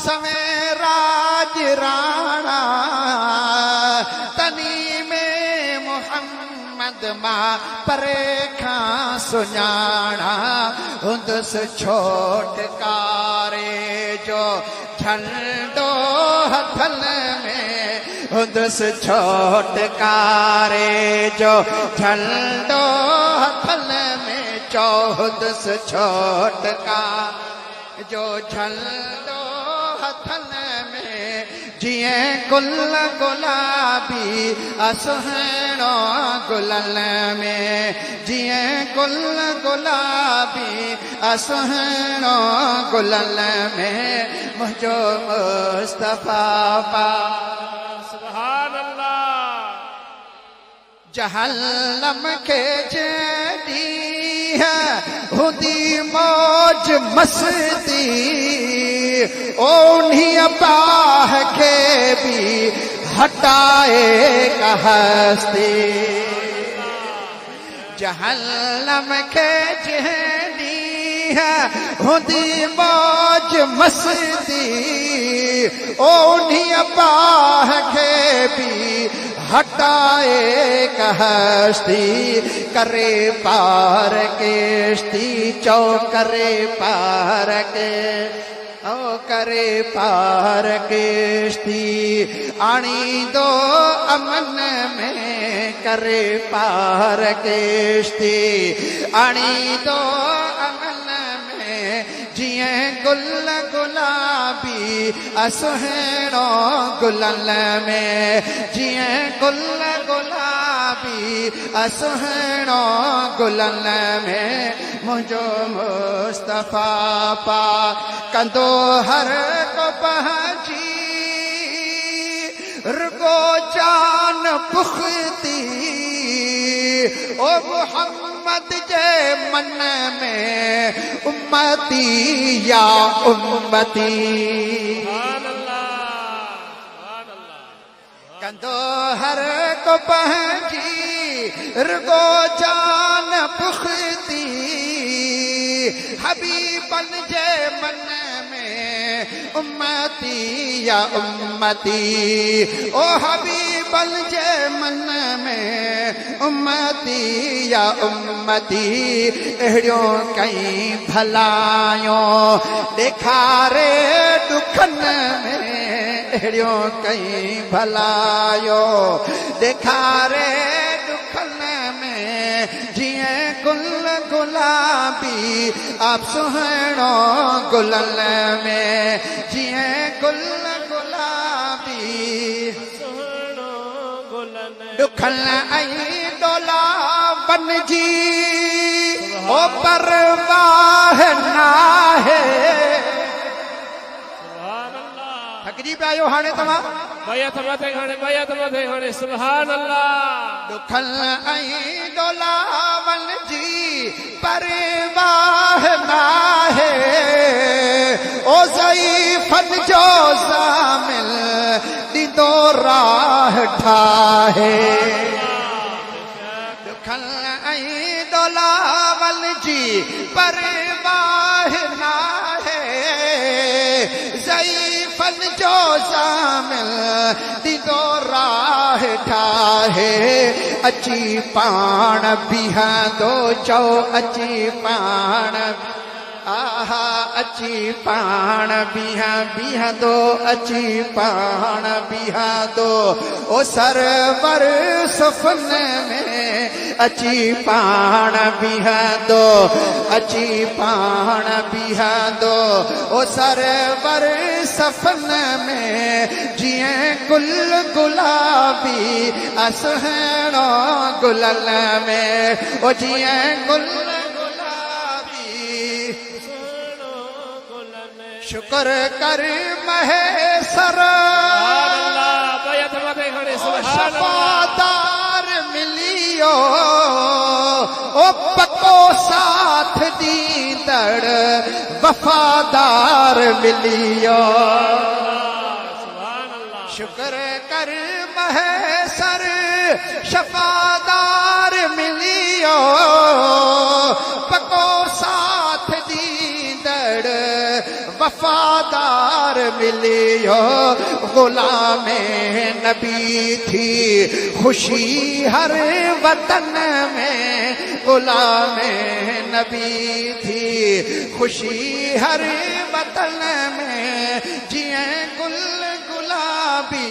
सवें राज राणा तनी में मोहम्मद मां परे खां सुञाणा हुंदुस छोटकारे जो झंडो हथन में हुंदुस छोटकारे जो झंडो हथन में चौदस छोटकार जो झंडो हथन में जिए गुल गुलाबी असुहणो गुलन में जिए गुल गुलाबी असुहणो गुलन में मुझो मुस्तफा पा सुभान अल्लाह जहन्नम के जेडी है हुदी मौज मस्ती ओन्ही अपाह के भी हटाए हस्ती जहन्नम के जेडी है हुदी मौज मस्ती ओन्ही अपाह के भी हटाए हस्ती करे पार केश्ती चौ करे पार के ओ करे पार केश्ती आनी दो अमन में करे पार केश्ती आनी दो अमन में जिए गुल गुलाबी असुहणो गुलन में जिए गुल गुलाबी असुहणो गुलन में मुझो मुस्तफा पा कंदो हर को पहुंची रुगो जान पुख्ती ओ मोहम्मद जे मन में उम्मती या उम्मती कंदो हर को पहुंची रुगो जान पुख्ती हबीबन जे मन में उम्मती या उम्मती ओ हबीबन जे मन में उम्मती या उम्मती अहिड़ो कई भलायो ॾेखारे दुखन में अहिड़ो कई भलायो ॾेखारे दुखन में जिए गुल गुलाबी आप सुहणो गुलन में जिए गुल गुलाबी सुहणो गुलन दुखन ऐं डोला बनजी ओ परवाह नाहे सुभान अल्लाह थकजी पिया आहियो हाणे तव्हां बैत मथे खणे सुभान अल्लाह दुखन ऐं डोलावन जी परवाह नाहे ओ ज़ईफ़न जो ज़ामिल ॾींदो राह ठाहे दुखन ऐं डोलावन जी परवाह नाहे ज़ईफ़न जो ज़ामिल ॾींदो राह ठाहे अची पाण बीहंदो चओ अची पाण आहा अची पाण बीहंदो अची पाण बीहंदो ओ सरवर सुफ़न में अची पाण बीहंदो अची पाण बीहंदो ओ सरवर सफ़न में जिए गुल गुलाबी असुहणो गुलन में ओ जिए गुल शुक्र कर महेसर शफादार मिलियो ओ पको साथ दींदड़ वफादार मिलियो शुक्र कर महेसर शफादार मिलियो पको साथ दींदड़ वफादार मिलियो गुलाम नबी थी खुशी हर वतन में गुलाम नबी थी खुशी हर वतन में जिए गुल गुलाबी